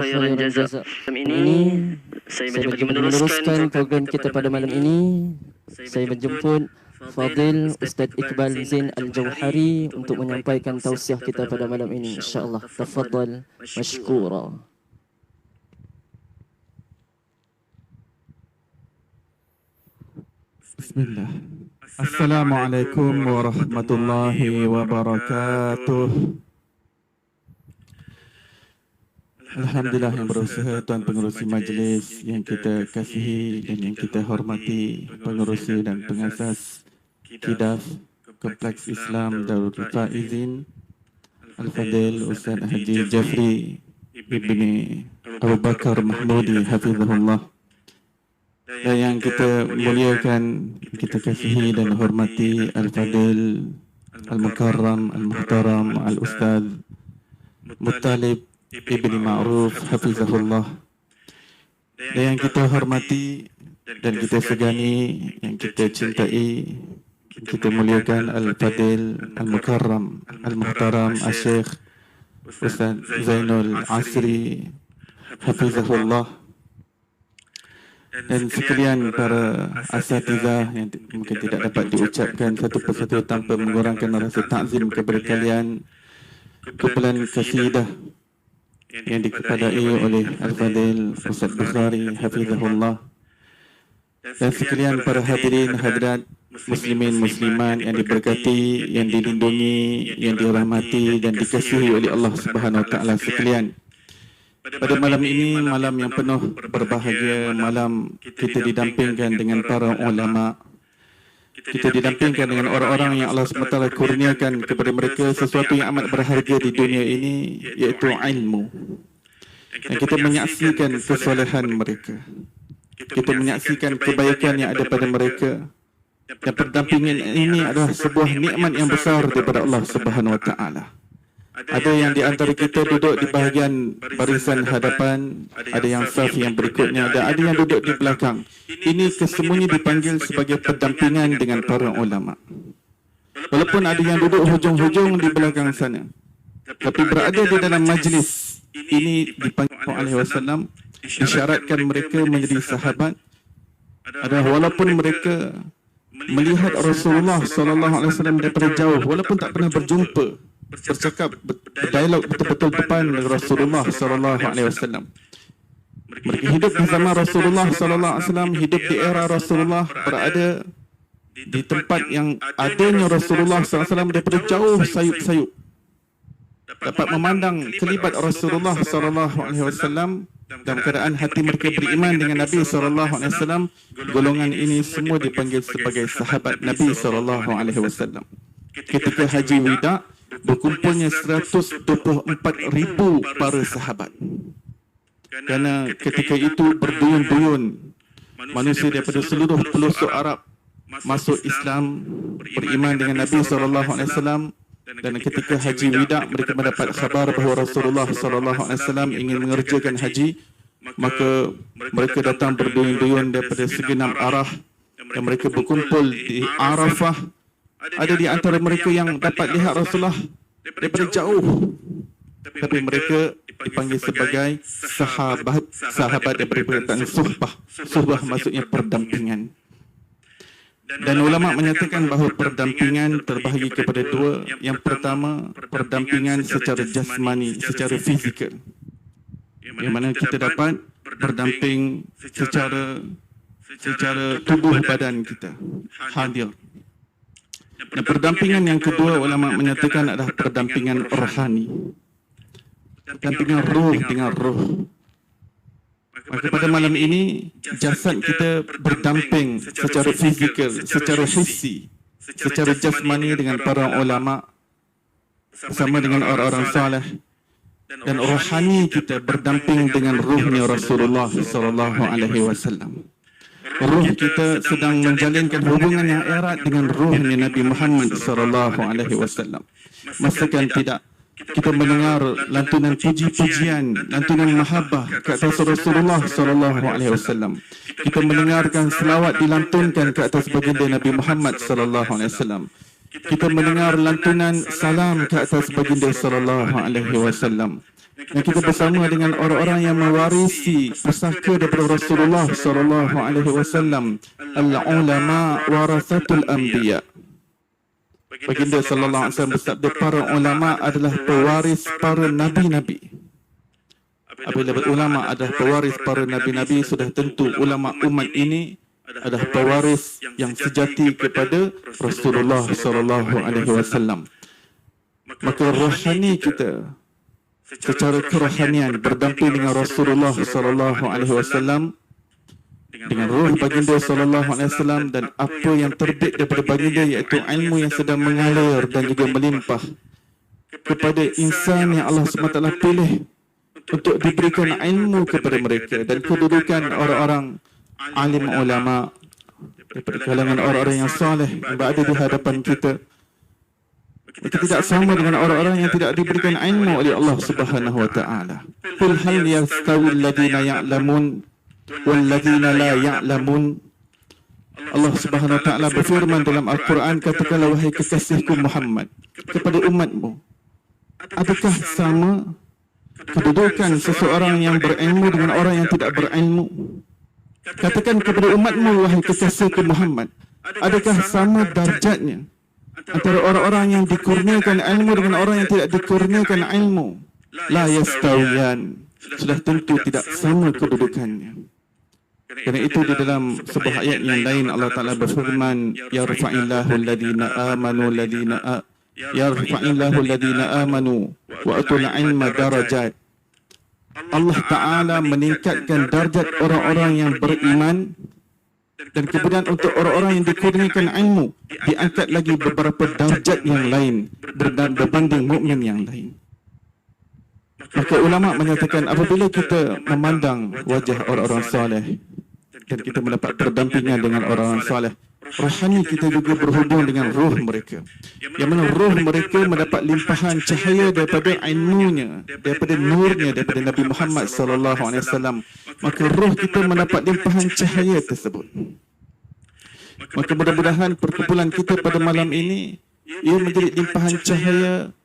khairan jazak. Malam ini saya berjumpa meneruskan program kita pada malam ini. Saya berjemput Fadil Ustaz Iqbal Zain Al-Jauhari untuk menyampaikan tausiah kita pada malam ini, insya-Allah. Tafadhal mashkura. Bismillah. Assalamualaikum warahmatullahi wabarakatuh. Alhamdulillah yang berusaha Tuan Pengerusi Majlis yang kita kasihi dan yang kita hormati, pengerusi dan pengasas KIDAF Kompleks Islam Darul Faizin Al-Fadil Ustaz Haji Jafri Ibni Abu Bakar Mahmudi Hafizahullah, dan yang kita muliakan, kita kasihi dan hormati Al-Fadil Al-Mukarram Al-Muhtaram Al-Ustaz Muttalib Ibni Ma'ruf Hafizahullah, dan yang kita hormati dan kita segani, yang kita cintai, kita muliakan Al-Fadil Al-Mukarram Al-Muhtaram Al-Syekh Ustaz Zainul Asri Hafizahullah, dan sekalian para asatizah yang mungkin tidak dapat diucapkan satu persatu tanpa mengurangkan rasa takzim kepada kalian. Kumpulan kasidah yang dikepadai oleh Al-Fadil Ustaz Bukhari Hafizahullah, dan sekalian para hadirin hadirat muslimin muslimat yang diberkati, yang dilindungi, yang dirahmati dan dikasihi oleh Allah Subhanahu Wa Taala sekalian. Pada malam ini, malam yang penuh berbahagia, malam kita didampingkan dengan para ulama, kita didampingkan dengan orang-orang yang Allah SWT kurniakan kepada mereka sesuatu yang amat berharga di dunia ini, iaitu ilmu. Dan kita menyaksikan kesolehan mereka, kita menyaksikan kebaikan yang ada pada mereka, dan pendampingan ini adalah sebuah nikmat yang besar daripada Allah SWT. Ada yang di antara kita duduk di bahagian barisan hadapan, ada yang saf yang berikutnya, dan ada yang duduk di belakang. Ini kesemuanya dipanggil sebagai pendampingan dengan para ulama. Walaupun ada yang duduk hujung-hujung di belakang sana, tapi berada di dalam majlis ini dipanggil oleh Wasallam, disyaratkan mereka menjadi sahabat. Adalah walaupun mereka melihat Rasulullah SAW daripada jauh, walaupun tak pernah berjumpa, bercakap, berdialog betul-betul depan Rasulullah SAW. Mereka hidup di zaman Rasulullah SAW, hidup di era Rasulullah, berada di tempat yang adanya Rasulullah SAW daripada jauh sayup-sayup, dapat memandang kelibat Rasulullah SAW. Dalam keadaan hati mereka beriman dengan Nabi SAW, golongan ini semua dipanggil sebagai sahabat Nabi SAW. Ketika Haji Wida, berkumpulnya 124,000 para sahabat. Kerana ketika itu berduyun-duyun manusia daripada seluruh pelosok Arab masuk Islam, beriman dengan Nabi SAW. Dan ketika Haji Wida, mereka mendapat khabar bahawa Rasulullah SAW ingin mengerjakan haji, maka mereka datang berduyun-duyun daripada segenap arah, dan mereka berkumpul di Arafah. Ada di antara mereka yang dapat lihat Rasulullah daripada jauh, tapi mereka dipanggil sebagai sahabat daripada perkataan suhbah. Suhbah maksudnya perdampingan. Dan ulama menyatakan bahawa perdampingan terbahagi kepada dua. Yang pertama, perdampingan secara jasmani, secara fizikal, yang mana kita dapat berdamping secara tubuh badan kita hadir. Dan perdampingan yang kedua, ulama menyatakan adalah perdampingan rohani, perdampingan roh dengan roh. Maka pada malam ini, jasad kita berdamping secara fizikal, secara hissi, secara jasmani dengan para ulama, bersama dengan orang-orang saleh, dan rohani kita berdamping dengan ruhnya Rasulullah SAW. Ruh kita sedang menjalinkan hubungan yang erat dengan ruhnya Nabi Muhammad SAW. Masakan tidak kita mendengar lantunan puji-pujian, lantunan mahabbah ke atas Rasulullah SAW. Kita mendengarkan selawat dilantunkan ke atas baginda Nabi Muhammad SAW. Kita mendengar lantunan salam ke atas baginda SAW. Dan kita bersama dengan orang-orang yang mewarisi pusaka daripada Rasulullah sallallahu alaihi wasallam. Al-ulama warasatul anbiya. Baginda sallallahu alaihi wasallam bersabda, para ulama adalah pewaris para nabi-nabi. Apabila ulama adalah pewaris para nabi-nabi, sudah tentu ulama umat ini adalah pewaris yang sejati kepada Rasulullah sallallahu alaihi wasallam. Maka rohani kita secara kerohanian berdamping dengan Rasulullah sallallahu alaihi wasallam, dengan roh baginda sallallahu alaihi wasallam, dan apa yang terbit daripada baginda, iaitu ilmu yang sedang mengalir dan juga melimpah kepada insan yang Allah SWT pilih untuk diberikan ilmu kepada mereka, dan kedudukan orang-orang alim ulama daripada kalangan orang-orang yang saleh yang berada di hadapan kita. Kita tidak sama dengan orang-orang yang tidak diberikan ilmu oleh Allah Subhanahu wa taala. Qul hal yastawi alladhina ya'lamun wal ladhina la ya'lamun. Allah Subhanahu wa taala berfirman dalam Al-Quran, katakanlah wahai kekasihku Muhammad kepada umatmu, adakah sama kedudukan seseorang yang berilmu dengan orang yang tidak berilmu? Katakan kepada umatmu, wahai kekasihku Muhammad, adakah sama darjatnya antara orang-orang yang dikurniakan ilmu dengan orang yang tidak dikurniakan ilmu? La yastawiyan. Sudah tentu tidak sama kedudukannya. Kerana itu di dalam sebuah ayat yang lain Allah Ta'ala berfirman, yarfa'illahu alladhina amanu wa atul ilma darajat. Allah Ta'ala meningkatkan darjat orang-orang yang beriman, dan kemudian untuk orang-orang yang dikurniakan ilmu diangkat lagi beberapa darjat yang lain berbanding mukmin yang lain. Maka ulama menyatakan, apabila kita memandang wajah orang-orang saleh dan kita mendapat berdampingan dengan orang-orang saleh, rohani kita juga berhubung dengan roh mereka, yang mana roh mereka mendapat limpahan cahaya daripada ilmunya, daripada nurnya, daripada Nabi Muhammad sallallahu alaihi wasallam. Maka roh kita mendapat limpahan cahaya tersebut. Maka mudah-mudahan perkumpulan kita pada malam ini ia menjadi limpahan cahaya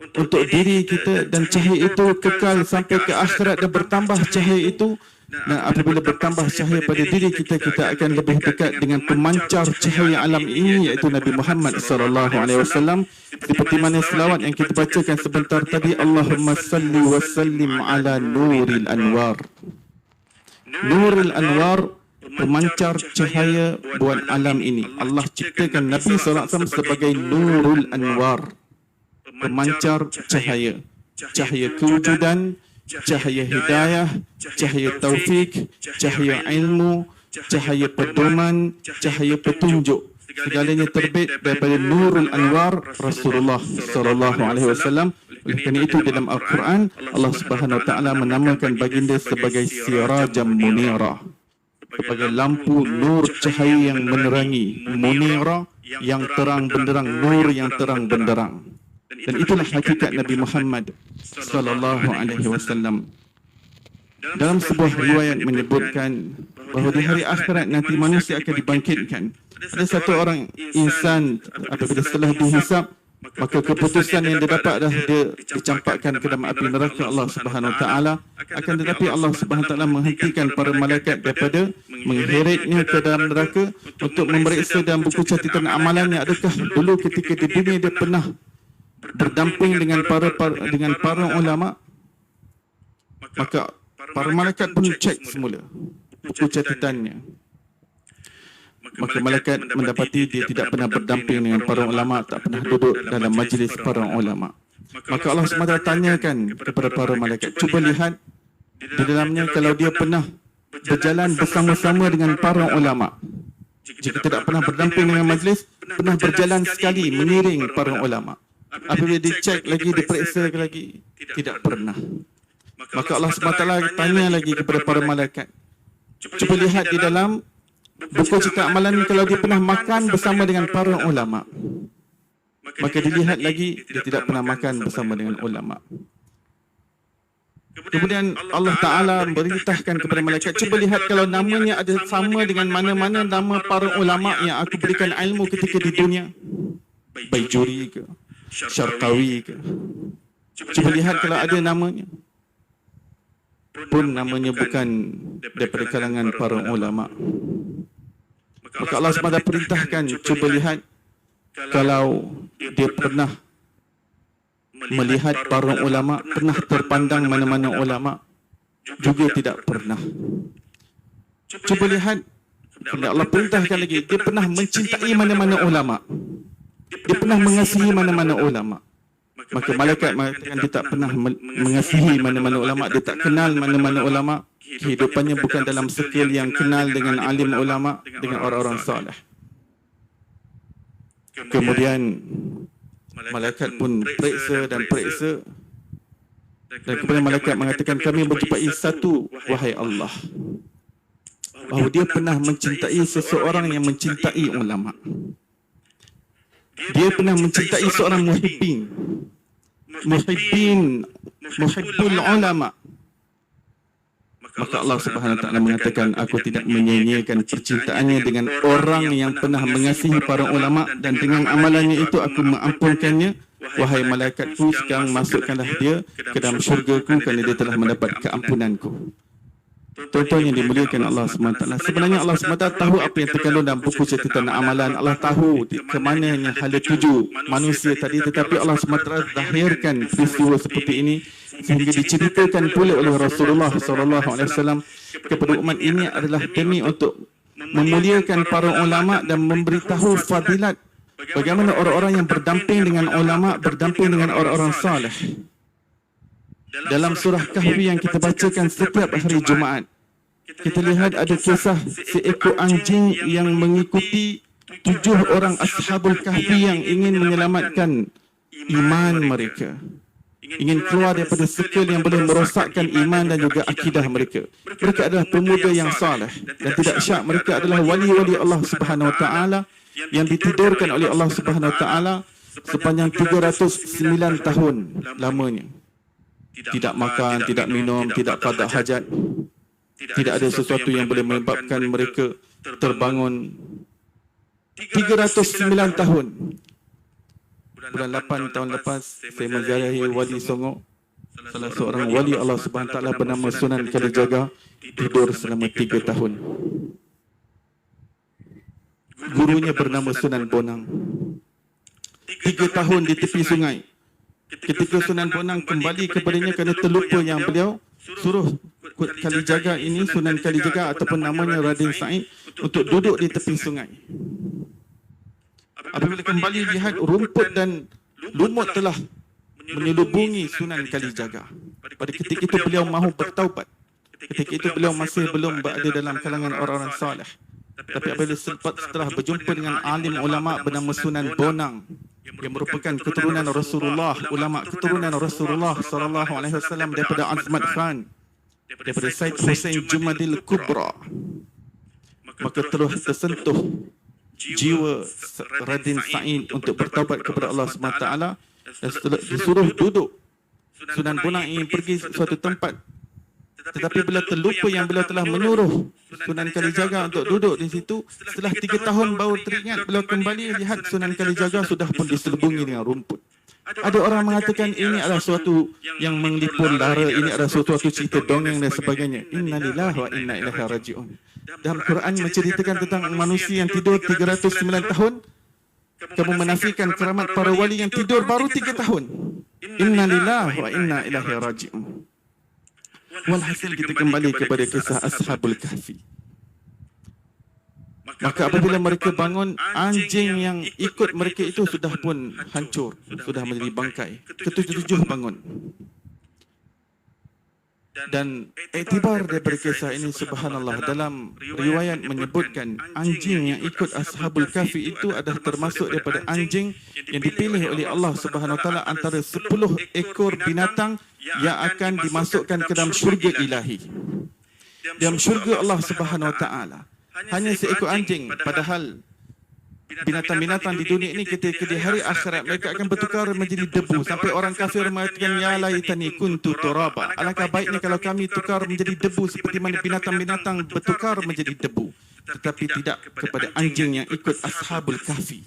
untuk diri kita, dan cahaya itu kekal sampai ke akhirat dan bertambah cahaya itu. Dan apabila bertambah cahaya pada diri kita, kita akan lebih dekat dengan pemancar cahaya alam ini, iaitu Nabi Muhammad sallallahu alaihi wasallam. Seperti mana selawat yang kita bacakan sebentar tadi, Allahumma salli wa sallim ala nuril anwar. Nuril anwar, pemancar cahaya buat alam ini. Allah ciptakan Nabi sallallahu alaihi wasallam sebagai nurul anwar, pemancar cahaya, cahaya kewujudan, cahaya hidayah, cahaya taufik, cahaya ilmu, cahaya pedoman, cahaya petunjuk. Segalanya terbit daripada nurul anwar Rasulullah sallallahu alaihi wasallam. Oleh kerana itu dalam Al-Quran Allah Subhanahu wa taala menamakan baginda sebagai sirajam munira, sebagai lampu nur cahaya yang menerangi, munira yang terang benderang, nur yang terang benderang. Dan itulah hakikat Nabi Muhammad sallallahu alaihi wasallam. Dalam sebuah riwayat menyebutkan bahawa di hari akhirat nanti manusia akan dibangkitkan. Ada satu orang insan apabila setelah dihisap, maka keputusan yang dia dapat adalah dia dicampakkan ke dalam api neraka Allah Subhanahu wa taala. Akan tetapi Allah Subhanahu wa taala menghentikan para malaikat daripada mengheretnya ke dalam neraka untuk memeriksa dalam buku catatan amalannya, adakah dulu ketika di dunia dia pernah berdamping dengan para ulama. Maka para malaikat pun cek semula buku catatannya. Maka malaikat mendapati dia tidak pernah berdamping dengan para ulama, tak pernah duduk dalam majlis para ulama. Maka Allah SWT tanyakan kepada para malaikat, cuba lihat di dalamnya kalau dia pernah berjalan bersama-sama dengan para ulama. Jika tidak pernah berdamping dengan majlis, pernah berjalan sekali mengiring para ulama. Apabila dicek lagi, diperiksa lagi, tidak pernah. Maka Allah SWT tanya lagi kepada para malaikat, cuba lihat di dalam buku catatan amalan kalau dia pernah makan bersama dengan para ulama. Maka dilihat lagi, dia tidak pernah makan bersama dengan ulama. Kemudian Allah Ta'ala berintahkan kepada malaikat, cuba lihat kalau namanya ada sama dengan mana-mana nama para ulama yang aku berikan ilmu ketika di dunia. Baijuri ke, Syarqawi ke, Cuba lihat kalau ada namanya, pun namanya bukan daripada kalangan para ulama. Maka Allah SWT perintahkan, cuba lihat kalau dia pernah melihat para ulama, pernah terpandang mana-mana ulama, juga tidak pernah. Cuba lihat, Allah perintahkan lagi, dia pernah mencintai mana-mana ulama, dia pernah mengasihi mana-mana ulama. Maka malaikat mengatakan dia tak pernah mengasihi mana-mana ulama, dia tak kenal mana-mana ulama. Kehidupannya bukan dalam circle yang kenal dengan alim ulama, dengan orang-orang salih. Kemudian malaikat pun periksa dan periksa, dan kemudian malaikat mengatakan, kami menjumpai satu, wahai Allah, bahawa dia pernah mencintai seseorang yang mencintai ulama. Dia pernah mencintai seorang muhibbin, muhibbul ulama. Maka Allah Subhanahu Wa Taala mengatakan, aku tidak menyia-nyiakan percintaannya dengan orang yang pernah mengasihi para ulama, dan dengan amalannya itu aku mengampunkannya. Wahai malaikatku, sekarang masukkanlah dia ke dalam syurgaku kerana dia telah mendapat keampunanku. Tuan-tuan yang dimuliakan Allah SWT, sebenarnya Allah SWT tahu apa yang terkandung dalam buku catatan amalan. Allah tahu ke mananya hala tuju manusia tadi, tetapi Allah SWT lahirkan peristiwa seperti ini sehingga diceritakan pula oleh Rasulullah SAW kepada umat ini adalah demi untuk memuliakan para ulama dan memberitahu fadilat bagaimana orang-orang yang berdamping dengan ulama, berdamping dengan orang-orang salih. Dalam surah Kahfi yang kita bacakan setiap hari Jumaat, kita lihat ada kisah seekor anjing yang mengikuti 7 orang ashabul kahfi yang ingin menyelamatkan iman mereka, ingin keluar daripada circle yang boleh merosakkan iman dan juga akidah mereka. Mereka adalah pemuda yang saleh dan tidak syak, mereka adalah wali-wali Allah Subhanahu Wa Taala yang ditidurkan oleh Allah Subhanahu Wa Taala sepanjang 309 tahun lamanya. Tidak makan, tidak minum, tidak qada hajat. Tidak ada sesuatu yang boleh menyebabkan mereka terbangun 309 tahun. Bulan 8 tahun lepas, saya menziarahi Wali Songo, salah seorang wali Allah Subhanahu Wa Taala bernama Sunan Kalijaga, tidur selama 3 tahun. Gurunya bernama Sunan Bonang. 3 tahun di tepi sungai. Ketika Sunan Bonang kembali kepadanya kerana terlupa yang beliau suruh Kalijaga ini, Sunan Kalijaga ataupun namanya Raden Said, untuk duduk di tepi sungai. Apabila kembali lihat rumput dan lumut telah menyelubungi Sunan Kalijaga. Pada ketika itu beliau mahu bertaubat. Ketika itu beliau masih belum berada dalam kalangan orang-orang salih. Tapi apabila setelah berjumpa dengan alim ulama bernama Sunan Bonang yang merupakan keturunan Rasulullah, ulama keturunan Rasulullah SAW daripada Azmat Khan, daripada Said Hussein Jumadil Kubra, maka terus tersentuh jiwa Raden Said untuk bertaubat kepada Allah SWT. Dan setelah disuruh duduk, Sunan Bonang ingin pergi suatu tempat, tetapi bila terlupa yang beliau telah menyuruh Sunan Kalijaga untuk duduk di situ, setelah 3 tahun baru teringat, beliau kembali lihat Sunan Kalijaga sudah pun diselubungi dengan rumput. Ada orang mengatakan ini adalah suatu yang menglipur lara, ini adalah suatu cerita dongeng dan sebagainya. Inna lillahi wa inna ilaihi raji'un. Dalam Quran menceritakan tentang manusia yang tidur 309 tahun. Kamu menafikan keramat para wali yang tidur baru 3 tahun. Inna lillahi wa inna ilaihi raji'un. Walhasil kita kembali kepada kisah Ashabul Kahfi. Maka apabila mereka bangun, anjing yang ikut mereka itu sudah pun hancur, sudah menjadi bangkai. Ketujuh bangun. Dan iktibar daripada kisah ini, subhanallah, dalam riwayat menyebutkan anjing yang ikut Ashabul Kahfi itu adalah termasuk daripada anjing yang dipilih oleh Allah Subhanahu Wa Taala antara 10 ekor binatang yang akan dimasukkan ke dalam syurga ilahi. Dalam syurga Allah Subhanahu Wa Taala hanya seekor anjing, padahal binatang-binatang di dunia ini ketika di hari akhirat mereka akan bertukar menjadi debu, sampai orang kafir mengatakan ya laitani kuntu turaba, alangkah baiknya kalau kami tukar menjadi debu seperti mana binatang-binatang bertukar menjadi debu. Tetapi tidak kepada anjing yang ikut Ashabul Kahfi.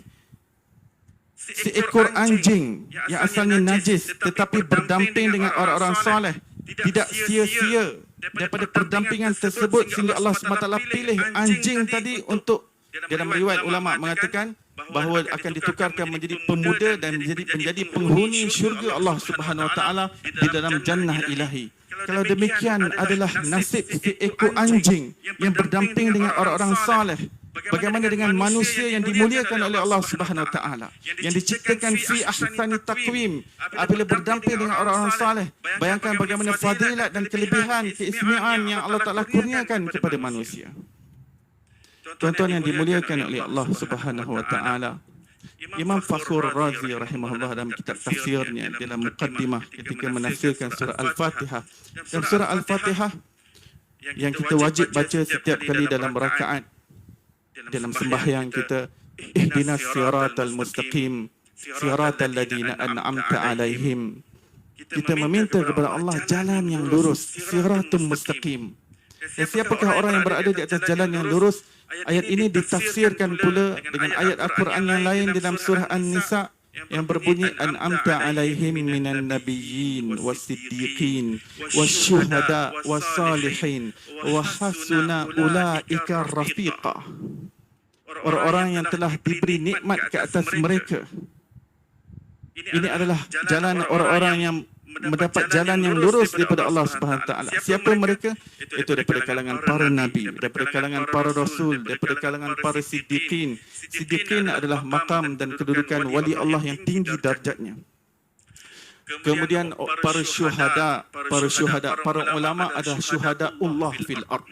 seekor anjing yang asalnya najis tetapi berdamping dengan orang-orang soleh, tidak sia-sia daripada perdampingan tersebut sehingga Allah SWT pilih anjing tadi untuk, dalam riwayat ulama mengatakan bahawa akan ditukarkan menjadi pemuda dan menjadi penghuni syurga Allah Subhanahu Wa Taala di dalam jannah ilahi. Kalau demikian adalah nasib seekor anjing yang berdamping dengan orang-orang saleh, bagaimana dengan manusia yang dimuliakan oleh Allah Subhanahu Wa Taala, yang diciptakan fi ahsani taqwim, apabila berdamping dengan orang-orang saleh, bayangkan bagaimana fadilat dan kelebihan, keistimewaan yang Allah Taala kurniakan kepada manusia. Tuan-tuan yang dimuliakan oleh Allah Subhanahu Wa Taala, Imam Fakhr Razi rahimahullah dalam kitab tafsirnya dalam muqaddimah ketika menafsirkan surah Al-Fatihah, dan surah Al-Fatihah yang kita wajib baca setiap kali dalam rakaat, dalam sembahyang kita, ihdinas siratal mustaqim siratal ladzina an'amta alaihim, kita meminta kepada Allah jalan yang lurus, siratul mustaqim. Dan siapakah orang yang berada di atas jalan yang lurus? Ayat ini ditafsirkan pula dengan ayat Al-Quran yang lain dalam surah An-Nisa yang berbunyi an'amta alaihim minan nabiyyin was-siddiqin wasyuhada was-salihin wa hasuna ulaika rafiqa. Orang-orang yang telah diberi nikmat ke atas mereka. Ini adalah jalan orang-orang yang mendapat jalan yang lurus daripada Allah Subhanahu Wa Taala. Siapa mereka? Itu daripada kalangan para nabi, daripada kalangan para rasul, daripada kalangan para siddiqin. Siddiqin adalah makam dan kedudukan wali Allah yang tinggi darjatnya. Kemudian para syuhada, para ulama adalah syuhada Allah fil ard.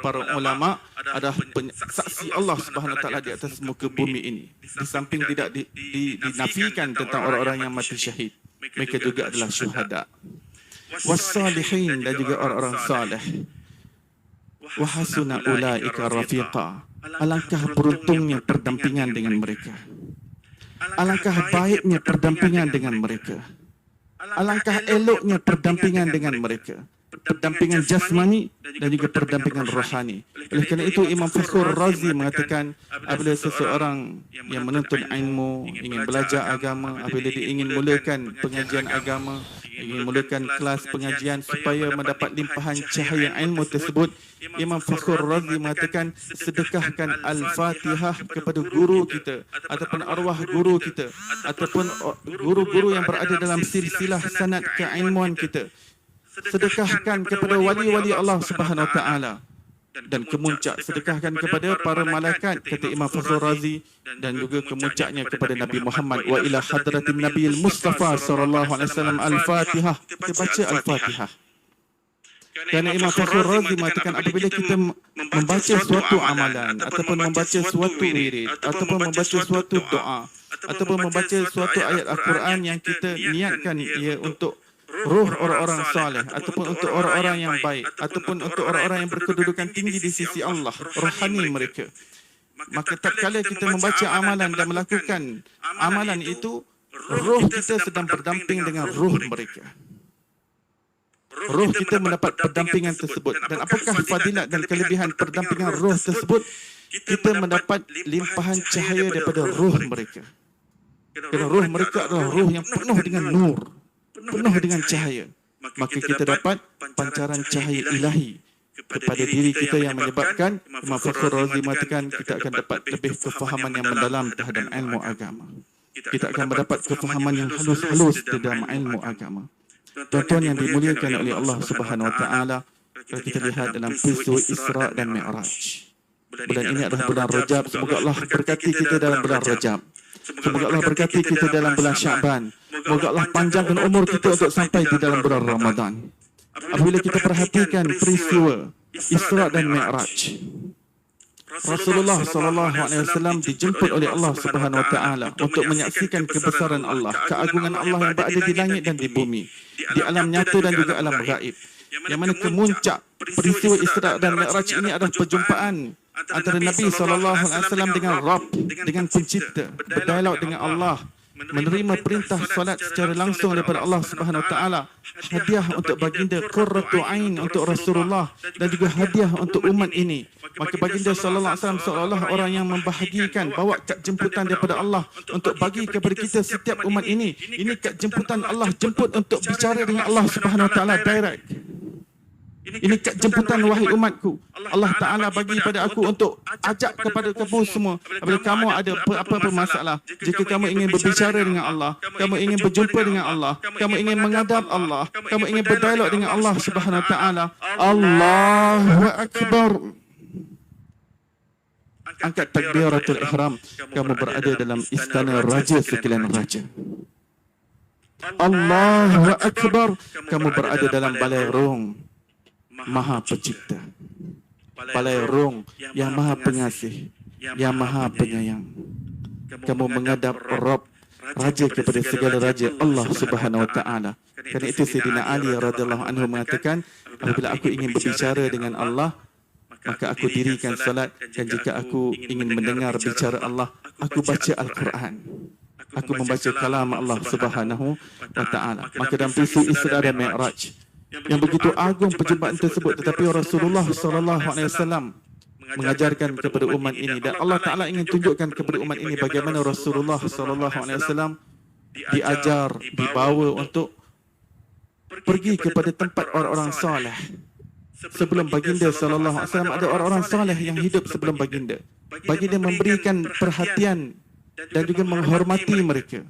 Para ulama adalah saksi Allah Subhanahu Wa Taala di atas muka bumi ini. Di samping tidak dinafikan tentang orang-orang yang mati syahid, mereka juga adalah syuhada. Wassalihin, dan juga orang-orang salih. Wa hasuna ulaika rafiqa. Alangkah beruntungnya perdampingan dengan mereka. Alangkah baiknya perdampingan dengan mereka. Alangkah eloknya perdampingan dengan mereka. Perdampingan jasmani dan juga perdampingan rohani. Oleh kerana itu Imam Fakhr Razi mengatakan apabila seseorang yang menuntut ilmu, ingin belajar agama, apabila dia ingin mulakan pengajian agama, ingin mulakan kelas pengajian supaya mendapat limpahan cahaya ilmu tersebut, Imam Fakhr Razi mengatakan sedekahkan Al-Fatihah kepada guru kita ataupun arwah guru kita ataupun guru-guru yang berada dalam silsilah sanad keilmuan kita. Sedekahkan kepada wali-wali Allah Subhanahu Wa Taala, dan kemuncak sedekahkan kepada para malaikat, kata Imam Fakhr Razi, dan juga kemuncaknya kepada Nabi Muhammad, wa ila hadratin Nabiil Mustafa sallallahu alaihi wasallam al-Fatihah. Kita baca Al-Fatihah. Kerana Imam Fakhr Razi mengatakan apabila kita membaca suatu amalan ataupun membaca suatu wirid ataupun membaca suatu doa ataupun membaca suatu ayat Al-Quran yang kita niatkan ia untuk ruh orang-orang saleh ataupun untuk orang-orang yang baik ataupun untuk orang-orang yang berkedudukan tinggi di sisi Allah, rohani mereka, maka tatkala kita membaca amalan dan melakukan amalan itu, ruh kita sedang berdamping dengan ruh mereka. Ruh kita mendapat perdampingan tersebut. Dan apakah fadilat dan kelebihan perdampingan ruh tersebut? Kita mendapat limpahan cahaya daripada ruh mereka. Kerana ruh mereka adalah ruh yang penuh dengan nur, penuh dengan cahaya. Maka kita dapat pancaran cahaya ilahi kepada diri kita yang menyebabkan Imam Fakhr Razi mengatakan kita akan dapat lebih kefahaman yang mendalam terhadap ilmu agama. Kita akan mendapat kefahaman yang halus-halus di dalam ilmu agama. Tuan-tuan yang dimuliakan oleh Allah Subhanahu Wa Taala, kalau kita lihat dalam peristiwa Isra dan Mi'raj, bulan ini adalah bulan Rajab. Semoga Allah berkati kita dalam bulan Rajab. Semoga Allah berkati kita dalam bulan Sya'ban. Semoga Allah panjangkan umur kita untuk sampai di dalam bulan Ramadan. Apabila kita perhatikan peristiwa Isra dan Mi'raj, Rasulullah SAW dijemput oleh Allah Subhanahu Wa Taala untuk menyaksikan kebesaran Allah, keagungan Allah yang berada di langit dan di bumi, di alam nyata dan juga alam gaib. Yang mana kemuncak peristiwa Isra dan Mi'raj ini adalah perjumpaan antara Nabi SAW dengan Rabb, dengan pencipta, berdialog dengan Allah, menerima perintah solat secara langsung daripada Allah Subhanahu Wa Taala, hadiah untuk baginda, qurratu ain untuk Rasulullah, dan juga hadiah untuk umat ini. Maka baginda sallallahu alaihi wasallam seolah-olah orang yang membahagikan, bawa kad jemputan daripada Allah untuk bagi kepada kita setiap umat ini. Ini kad jemputan Allah jemput untuk bicara dengan Allah Subhanahu Wa Taala direct. Ini kad jemputan wahai umatku. Allah Ta'ala bagi pada aku untuk ajak kepada kamu semua. Apabila kamu ada apa-apa masalah, jika kamu ingin berbicara dengan Allah, kamu ingin berjumpa dengan Allah, kamu ingin menghadap Allah, kamu ingin berdialog dengan Allah Subhanahu Wa Ta'ala, Allahu Akbar. Angkat takbiratul ihram. Kamu berada dalam istana raja sekalian raja. Allahu Akbar. Kamu berada dalam balai rong Maha Pencipta, balai rong yang Maha Pengasih, yang Maha Penyayang. Kamu menghadap Rabb, Raja kepada segala raja, Allah Subhanahu Wa Taala. Kerana itu Sayyidina Ali radhiyallahu anhu mengatakan, apabila aku ingin berbicara dengan Allah, maka aku dirikan salat, dan jika aku ingin mendengar bicara Allah, aku baca Al-Quran. Aku membaca kalam Allah Subhanahu Wa Taala. Maka dalam peristiwa Isra dan Mi'raj yang begitu agung perjumpaan tersebut, tetapi Rasulullah sallallahu alaihi wasallam mengajarkan kepada umat ini, dan Allah Taala ingin tunjukkan kepada umat ini bagaimana Rasulullah sallallahu alaihi wasallam diajar, dibawa untuk pergi kepada tempat orang-orang saleh. Sebelum baginda sallallahu alaihi wasallam ada orang-orang saleh yang hidup sebelum baginda. Baginda memberikan perhatian dan juga menghormati mereka.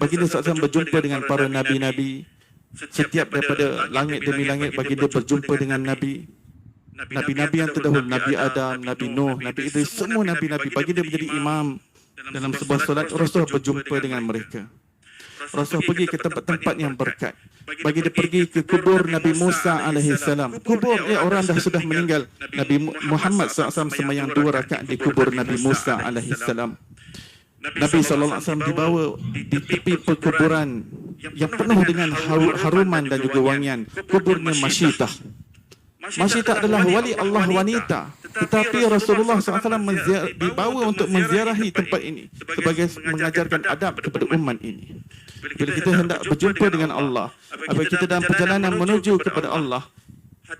Baginda sallallahu alaihi wasallam berjumpa dengan para nabi-nabi. Setiap daripada langit demi langit baginda berjumpa dengan nabi. Nabi-nabi yang terdahulu, Nabi Adam, Nabi Nuh, Nabi Idris, semua nabi-nabi. Baginda menjadi imam dalam sebuah solat. Rasul berjumpa dengan mereka. Rasul pergi ke tempat-tempat yang berkat. Baginda pergi ke kubur Nabi Musa alaihissalam. Kubur orang dah sudah meninggal. Nabi Muhammad SAW sembahyang 2 rakaat di kubur Nabi Musa alaihissalam. Nabi SAW dibawa di tepi perkuburan yang penuh dengan haruman dan juga wangian. Kuburnya Masyitah. Masyitah adalah wali Allah wanita. Tetapi Rasulullah SAW dibawa untuk menziarahi tempat ini sebagai mengajarkan adab kepada umat ini. Bila kita hendak berjumpa dengan Allah, apabila kita dalam perjalanan menuju kepada Allah,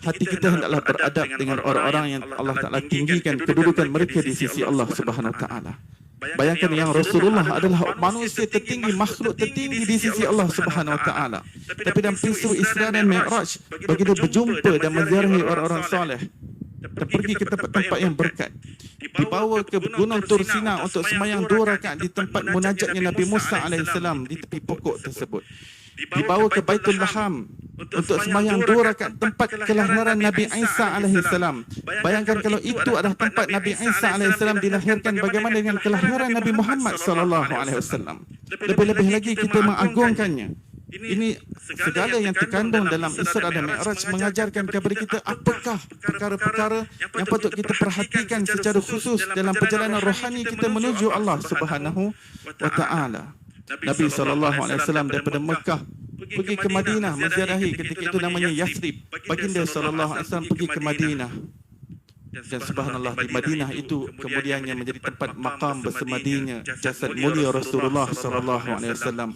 hati kita hendaklah beradab dengan orang-orang yang Allah Ta'ala tinggikan kedudukan mereka di sisi Allah Subhanahu Wa Ta'ala. Bayangkan yang Rasulullah adalah manusia tertinggi, makhluk tertinggi di sisi Allah Subhanahu Wa Taala. Tapi dalam peristiwa Isra dan Mi'raj, baginda berjumpa dan menziarahi orang-orang saleh dan pergi ke tempat-tempat yang berkat. Dibawa ke Gunung Tur Sina untuk sembahyang 2 rakaat di tempat munajatnya Nabi Musa alaihissalam di tepi pokok tersebut. Dibawa ke Baitul Laham untuk sembahyang 2 rakaat tempat kelahiran Nabi Isa alaihissalam. Bayangkan kalau itu adalah tempat Nabi Isa alaihissalam dilahirkan, bagaimana dengan kelahiran Nabi Muhammad sallallahu alaihi wasallam? Lebih-lebih lagi kita mengagungkannya. Ini segala yang terkandung dalam Isra dan Mi'raj mengajarkan kepada kita apakah perkara-perkara yang patut kita perhatikan secara khusus dalam perjalanan rohani kita menuju Allah Subhanahu Wa Taala. Nabi SAW daripada Mekah pergi ke Madinah menziarahi, ketika itu namanya Yathrib. Baginda SAW pergi ke Madinah. Dan subhanallah, di Madinah itu kemudiannya menjadi tempat makam bersemadinya jasad mulia Rasulullah SAW.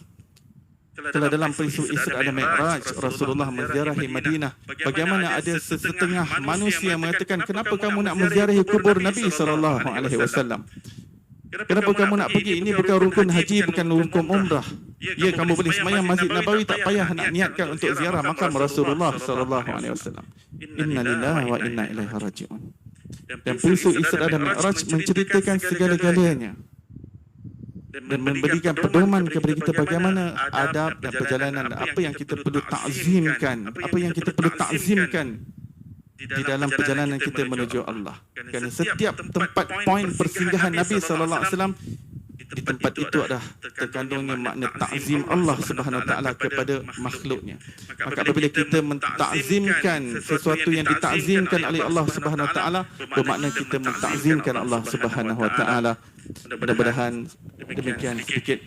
Setelah dalam peristiwa Isra dan Mi'raj, Rasulullah menziarahi Madinah. Bagaimana ada sesetengah manusia mengatakan, kenapa kamu nak menziarahi kubur Nabi SAW? Kenapa kamu nak pergi? Ini bukan rukun haji, bukan rukun umrah. Ya, kamu boleh sembahyang Masjid Nabawi, tak payah nak niatkan untuk ziarah makam Rasulullah SAW. Inna lillahi wa inna ilaihi raji'un. Dan peristiwa Isra dan Mi'raj menceritakan segala-galanya dan memberikan pedoman kepada kita bagaimana adab dan perjalanan, apa yang kita perlu takzimkan, apa yang kita perlu takzimkan di dalam perjalanan kita menuju Allah. Kerana setiap tempat poin persinggahan Nabi SAW, di tempat itu adalah terkandungnya makna takzim Allah Subhanahu Wa Taala kepada makhluknya. Maka apabila kita mentakzimkan sesuatu yang ditakzimkan oleh Allah Subhanahu Wa Taala, bermakna kita mentakzimkan Allah Subhanahu Wa Taala. Mudah-mudahan demikian sedikit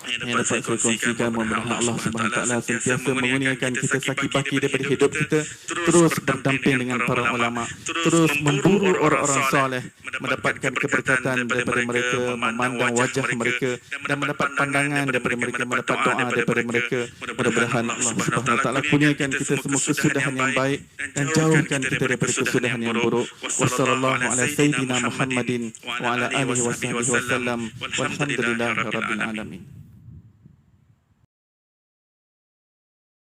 yang dapat saya kongsikan, mudah-mudahan Allah Subhanahu Wa Taala sentiasa mengurniakan kita saki-baki daripada hidup kita, terus berdamping dengan para ulama, terus memburu orang-orang soleh, mendapatkan keberkatan daripada mereka, memandang wajah mereka dan mendapat pandangan daripada mereka, mendapat doa daripada mereka. Mudah-mudahan Allah Subhanahu Wa Taala kurniakan kita semua kesudahan yang baik dan jauhkan kita daripada kesudahan yang buruk. Wassallallahu ala sayyidina Muhammadin wa ala alihi wa sahbihi wasallam walhamdulillahirabbil alamin.